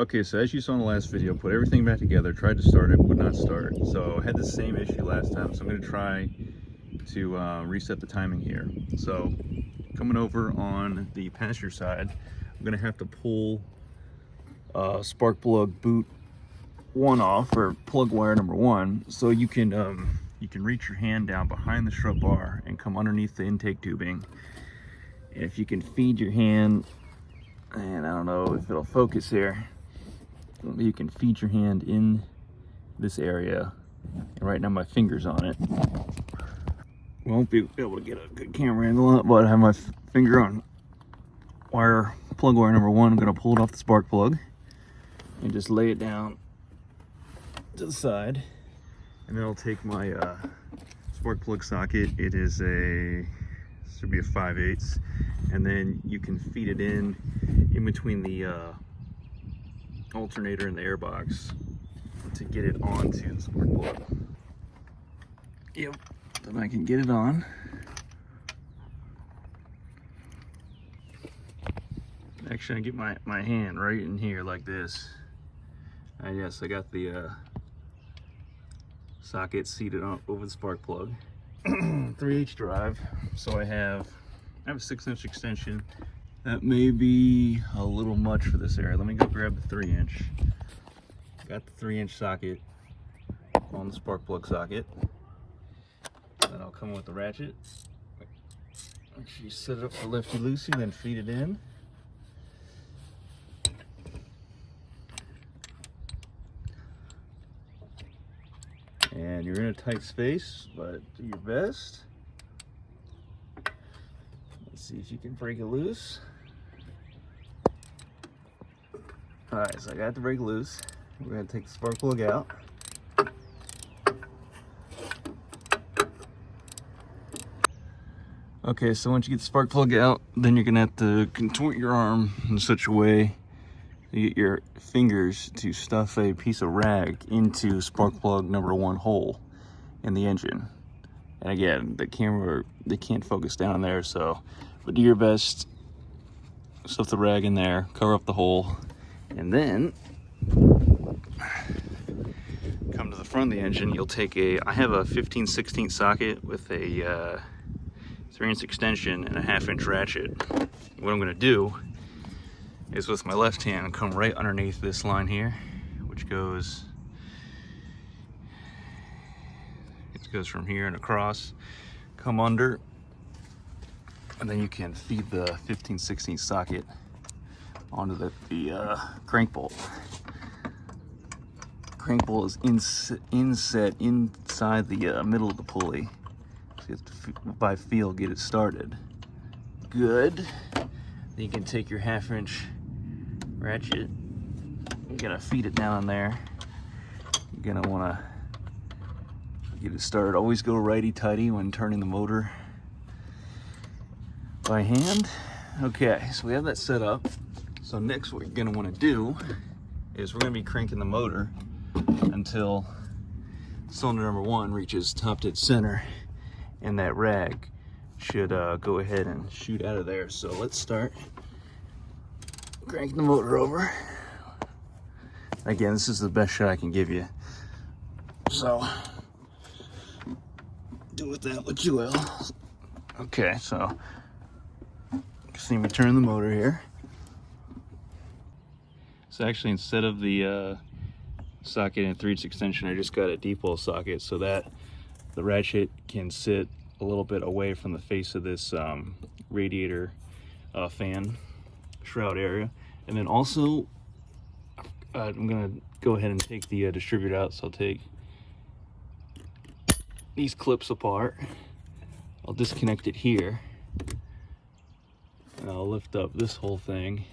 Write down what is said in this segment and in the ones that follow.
Okay, so as you saw in the last video, put everything back together, tried to start it, would not start. So I had the same issue last time, so I'm going to try to reset the timing here. So coming over on the passenger side, I'm going to have to pull spark plug boot 1 off, or plug wire number 1, so you can reach your hand down behind the strut bar and come underneath the intake tubing. And if you can feed your hand, and I don't know if it'll focus here, you can feed your hand in this area. And right now my finger's on it. Won't be able to get a good camera angle on it, but I have my finger on plug wire number 1. I'm going to pull it off the spark plug and just lay it down to the side. And then I'll take my spark plug socket. It is this should be a 5/8, and then you can feed it in between the alternator and the air box to get it onto the spark plug. Yep, then I can get it on. Actually, I get my hand right in here like this. Yes, I got the socket seated on over the spark plug. 3/8 drive, so I have a 6-inch extension. That may be a little much for this area. Let me go grab the 3-inch. Got the 3-inch socket on the spark plug socket. Then I'll come with the ratchet. Make sure you set it up for lefty-loosey, then feed it in. And you're in a tight space, but do your best. Let's see if you can break it loose. All right, so I got the brake loose. We're gonna take the spark plug out. Okay, so once you get the spark plug out, then you're gonna have to contort your arm in such a way to get your fingers to stuff a piece of rag into spark plug number 1 hole in the engine. And again, the camera, they can't focus down there, but do your best, stuff the rag in there, cover up the hole, and then come to the front of the engine. You'll take I have a 15/16 socket with a 3-inch extension and a 1/2-inch ratchet. What I'm gonna do is with my left hand come right underneath this line here, which goes from here and across, come under, and then you can feed the 15/16 socket onto the crank bolt. Crank bolt is inset inside the middle of the pulley, so you have to by feel get it started. Good. Then you can take your 1/2-inch ratchet. You're gonna feed it down there. You're gonna want to get it started. Always go righty-tighty when turning the motor by hand. Okay, so we have that set up. So next what you're gonna want to do is we're gonna be cranking the motor until cylinder number 1 reaches top dead center, and that rag should go ahead and shoot out of there. So let's start cranking the motor over. Again, this is the best shot I can give you, so do with that what you will. Okay, so see me turn the motor here. So actually, instead of the socket and 3/8 extension, I just got a dipole socket so that the ratchet can sit a little bit away from the face of this radiator fan shroud area. And then also I'm gonna go ahead and take the distributor out. So I'll take these clips apart, I'll disconnect it here, and I'll lift up this whole thing,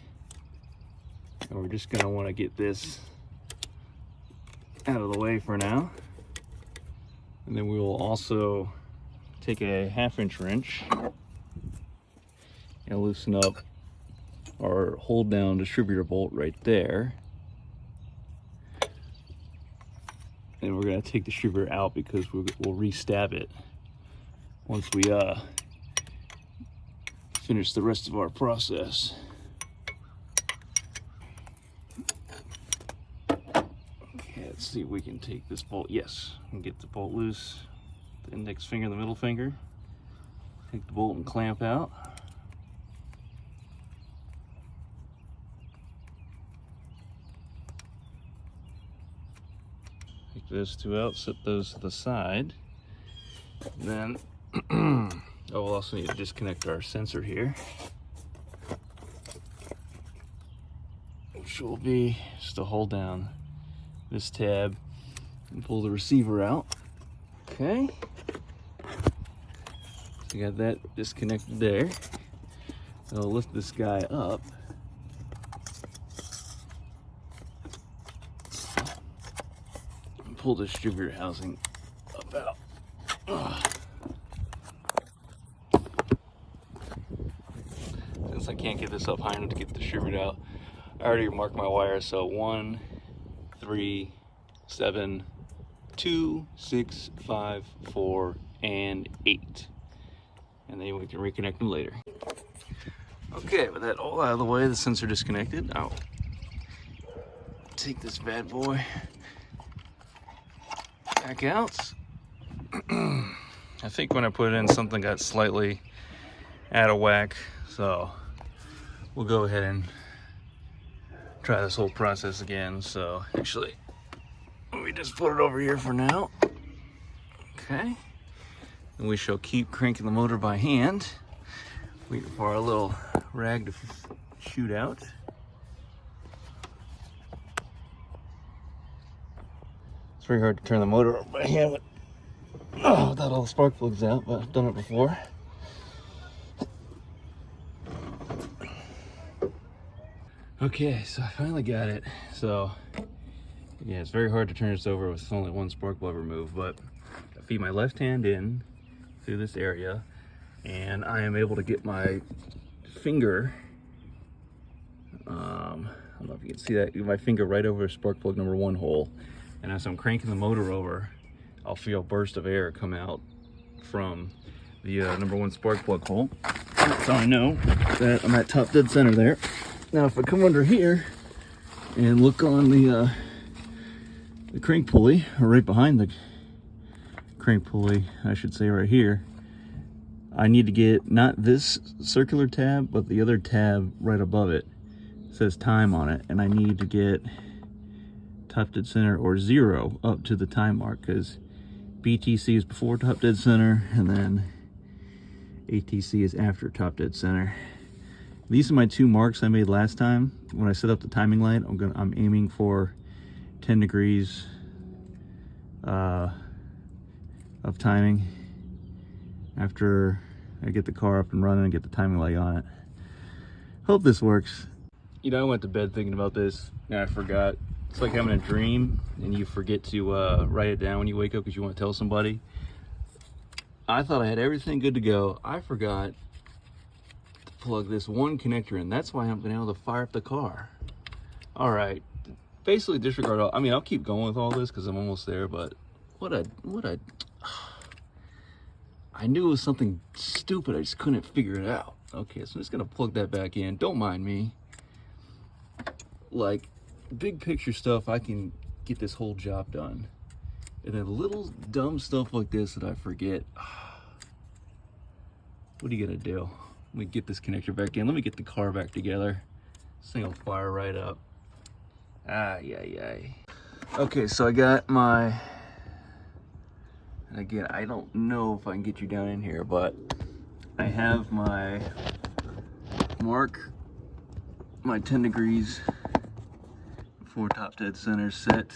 and we're just gonna want to get this out of the way for now. And then we will also take a 1/2-inch wrench and loosen up our hold down distributor bolt right there. And we're going to take the distributor out because we'll re-stab it once we finish the rest of our process. Let's see if we can take this bolt. Yes, and get the bolt loose. The index finger and the middle finger. Take the bolt and clamp out. Take those two out, set those to the side. And then, oh, we'll also need to disconnect our sensor here, which will be just to hold down this tab and pull the receiver out. Okay. So you got that disconnected there. I'll lift this guy up. And pull the distributor housing up out. Since I can't get this up high enough to get the distributor out, I already marked my wires. So 1, 3, 7, 2, 6, 5, 4, and 8. And then we can reconnect them later. Okay, with that all out of the way, the sensor disconnected, I'll take this bad boy back out. I think when I put it in, something got slightly out of whack, so we'll go ahead and try this whole process again. So actually, let me just put it over here for now. Okay, and we shall keep cranking the motor by hand, waiting for our little rag to shoot out. It's very hard to turn the motor over by hand without all the spark plugs out, but I've done it before. Okay, so I finally got it. So yeah, it's very hard to turn this over with only one spark plug removed, but I feed my left hand in through this area, and I am able to get my finger, I don't know if you can see that, my finger right over spark plug number 1 hole. And as I'm cranking the motor over, I'll feel a burst of air come out from the number 1 spark plug hole. That's how I know that I'm at top dead center there. Now if I come under here and look on the crank pulley, or right behind the crank pulley, I should say right here, I need to get not this circular tab, but the other tab right above it. It says time on it, and I need to get top dead center or 0 up to the time mark, because BTC is before top dead center and then ATC is after top dead center. These are my 2 marks I made last time. When I set up the timing light, I'm aiming for 10 degrees of timing after I get the car up and running and get the timing light on it. Hope this works. You know, I went to bed thinking about this and I forgot. It's like having a dream and you forget to write it down when you wake up because you want to tell somebody. I thought I had everything good to go. I forgot to plug this one connector in. That's why I haven't been able to fire up the car. All right, basically disregard all. I mean, I'll keep going with all this because I'm almost there, but what a, I knew it was something stupid. I just couldn't figure it out. Okay, so I'm just gonna plug that back in. Don't mind me. Like, big picture stuff, I can get this whole job done. And then little dumb stuff like this that I forget. What are you gonna do? Let me get this connector back in. Let me get the car back together. This thing will fire right up. Okay, so I got my, and again, I don't know if I can get you down in here, but I have my mark, my 10 degrees before top dead center set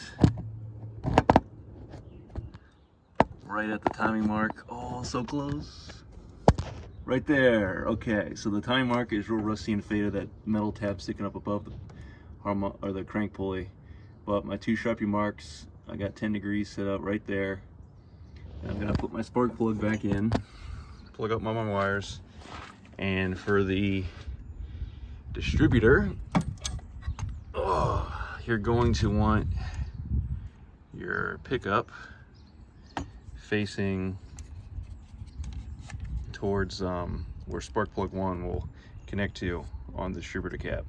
right at the timing mark. Oh, so close. Right there. Okay, so the timing mark is real rusty and faded, that metal tab sticking up above the crank pulley. But my 2 Sharpie marks, I got 10 degrees set up right there. And I'm gonna put my spark plug back in, plug up all my wires, and for the distributor, you're going to want your pickup facing towards where spark plug 1 will connect to on the distributor cap.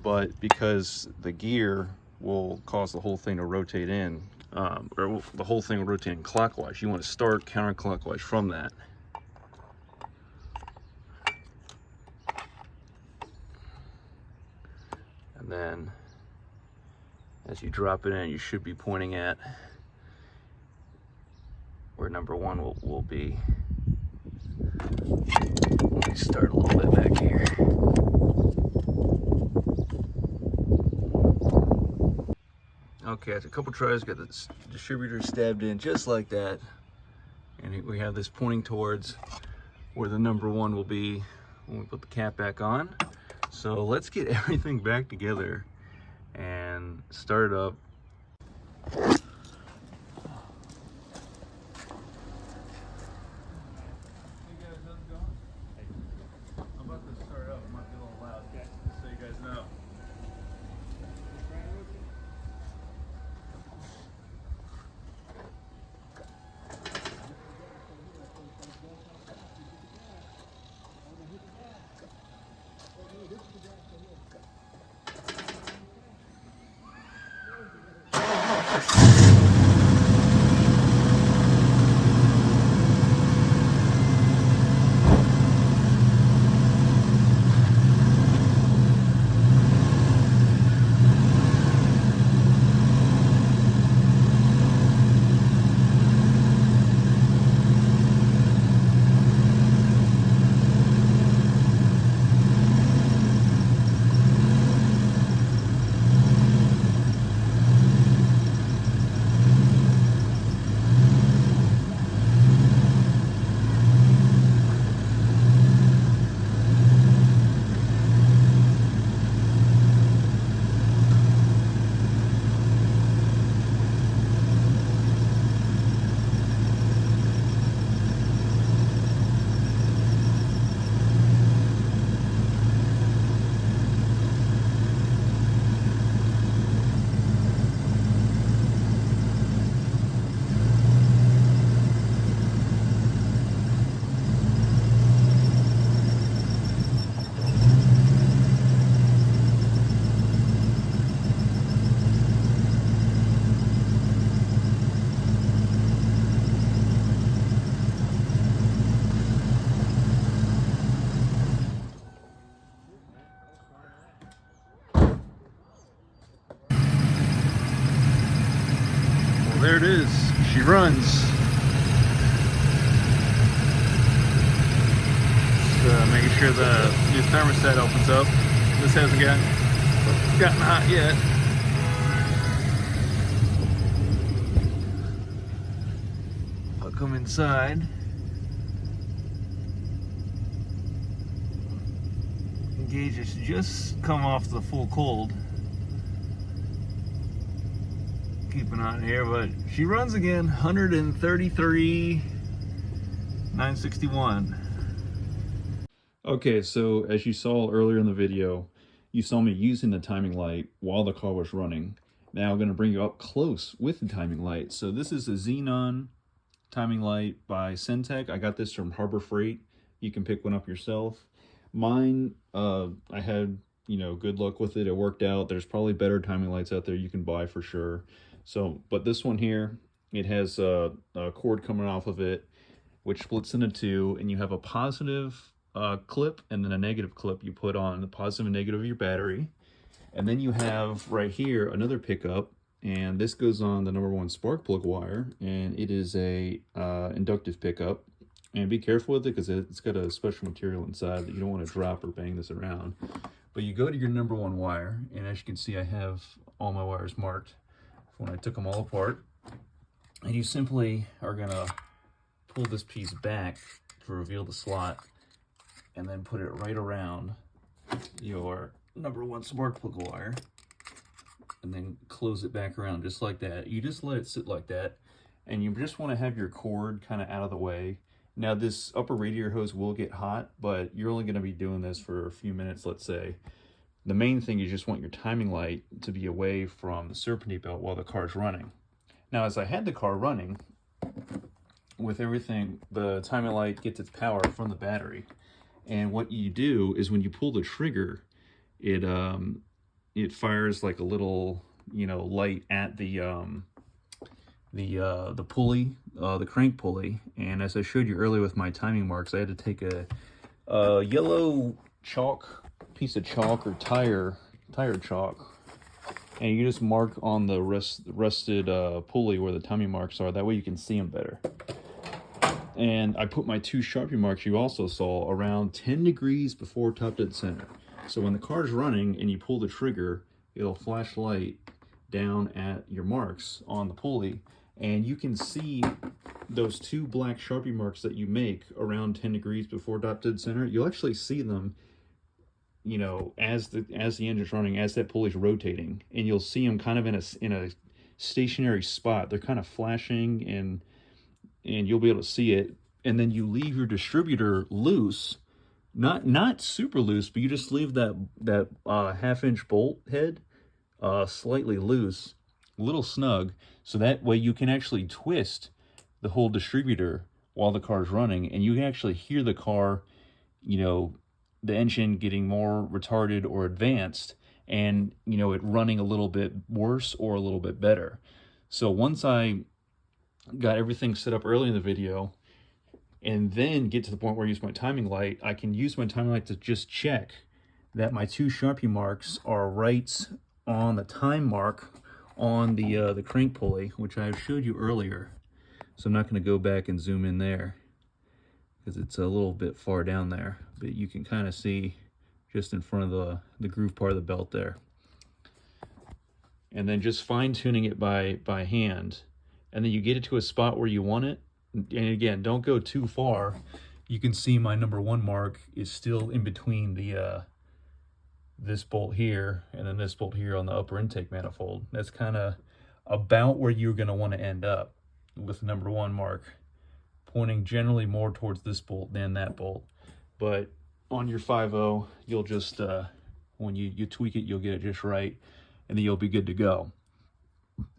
But because the gear will cause the whole thing to rotate in, or the whole thing will rotate in clockwise. You want to start counterclockwise from that. And then as you drop it in, you should be pointing at where number one will be. Let me start a little bit back here. Okay, after a couple tries, got the distributor stabbed in just like that. And we have this pointing towards where the number one will be when we put the cap back on. So let's get everything back together and start it up. There it is. She runs. Just making sure the new thermostat opens up. This hasn't gotten hot yet. I'll come inside. The gauge has just come off the full cold. Keeping on here, but she runs again. 133,961. Okay, so as you saw earlier in the video, you saw me using the timing light while the car was running. Now I'm going to bring you up close with the timing light. So this is a xenon timing light by Syntec. I got this from Harbor Freight. You can pick one up yourself. Mine, I had, good luck with it. It worked out. There's probably better timing lights out there you can buy for sure. So, but this one here, it has a cord coming off of it, which splits into two, and you have a positive clip and then a negative clip you put on the positive and negative of your battery. And then you have right here another pickup, and this goes on the number one spark plug wire, and it is a inductive pickup. And be careful with it because it's got a special material inside that you don't want to drop or bang this around. But you go to your number one wire, and as you can see, I have all my wires marked when I took them all apart, and you simply are gonna pull this piece back to reveal the slot and then put it right around your number one spark plug wire and then close it back around just like that. You just let it sit like that, and you just want to have your cord kind of out of the way. Now this upper radiator hose will get hot, but you're only going to be doing this for a few minutes, let's say. The main thing is you just want your timing light to be away from the serpentine belt while the car's running. Now, as I had the car running, with everything, the timing light gets its power from the battery. And what you do is when you pull the trigger, it fires like a little you know, light at the pulley, the crank pulley. And as I showed you earlier with my timing marks, I had to take a yellow piece of chalk or tire chalk, and you just mark on the rusted pulley where the timing marks are. That way you can see them better. And I put my 2 Sharpie marks you also saw around 10 degrees before top dead center. So when the car's running and you pull the trigger, it'll flash light down at your marks on the pulley, and you can see those 2 black Sharpie marks that you make around 10 degrees before top dead center. You'll actually see them, you know, as the engine's running, as that pulley's rotating, and you'll see them kind of in a stationary spot. They're kind of flashing, and you'll be able to see it. And then you leave your distributor loose, not super loose, but you just leave that half-inch bolt head slightly loose, a little snug, so that way you can actually twist the whole distributor while the car's running, and you can actually hear the car, you know, the engine getting more retarded or advanced, and, you know, it running a little bit worse or a little bit better. So once I got everything set up early in the video, and then get to the point where I use my timing light, I can use my timing light to just check that my 2 Sharpie marks are right on the time mark on the crank pulley, which I showed you earlier. So I'm not going to go back and zoom in there because it's a little bit far down there, but you can kind of see just in front of the groove part of the belt there. And then just fine-tuning it by hand, and then you get it to a spot where you want it. And again, don't go too far. You can see my number 1 mark is still in between the this bolt here and then this bolt here on the upper intake manifold. That's kind of about where you're going to want to end up with the number 1 mark, pointing generally more towards this bolt than that bolt. But on your 5.0, you'll just when you tweak it, you'll get it just right, and then you'll be good to go.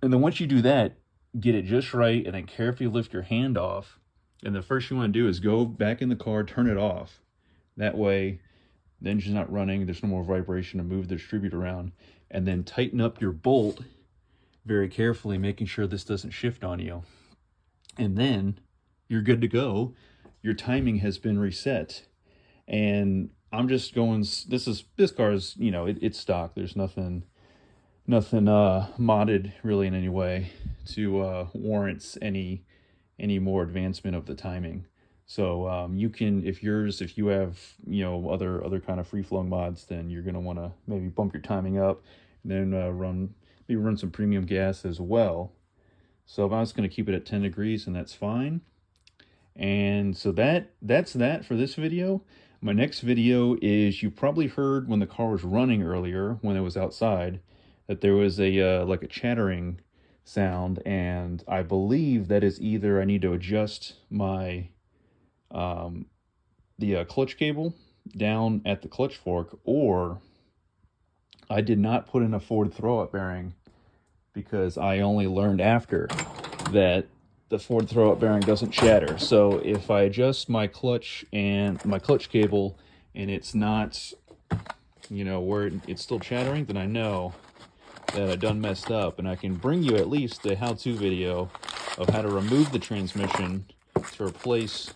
And then once you do that, get it just right, and then carefully lift your hand off. And the first you want to do is go back in the car, turn it off. That way the engine's not running, there's no more vibration to move the distributor around. And then tighten up your bolt very carefully, making sure this doesn't shift on you. And then you're good to go. Your timing has been reset. And I'm just going, this car is, you know, it's stock. There's nothing modded really in any way to warrants any more advancement of the timing. So you can, if you have, you know, other kind of free-flowing mods, then you're going to want to maybe bump your timing up, and then run some premium gas as well. So I'm just going to keep it at 10 degrees, and that's fine. And so that's that for this video. My next video is, you probably heard when the car was running earlier, when it was outside, that there was a like a chattering sound, and I believe that is either I need to adjust my the clutch cable down at the clutch fork, or I did not put in a forward throw-up bearing, because I only learned after that the forward throw-up bearing doesn't chatter. So if I adjust my clutch and my clutch cable and it's not, you know, where it's still chattering, then I know that I done messed up, and I can bring you at least a how-to video of how to remove the transmission to replace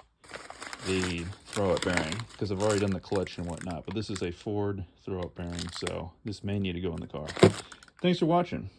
the throw-up bearing, because I've already done the clutch and whatnot. But this is a forward throw-up bearing, so this may need to go in the car. Thanks for watching.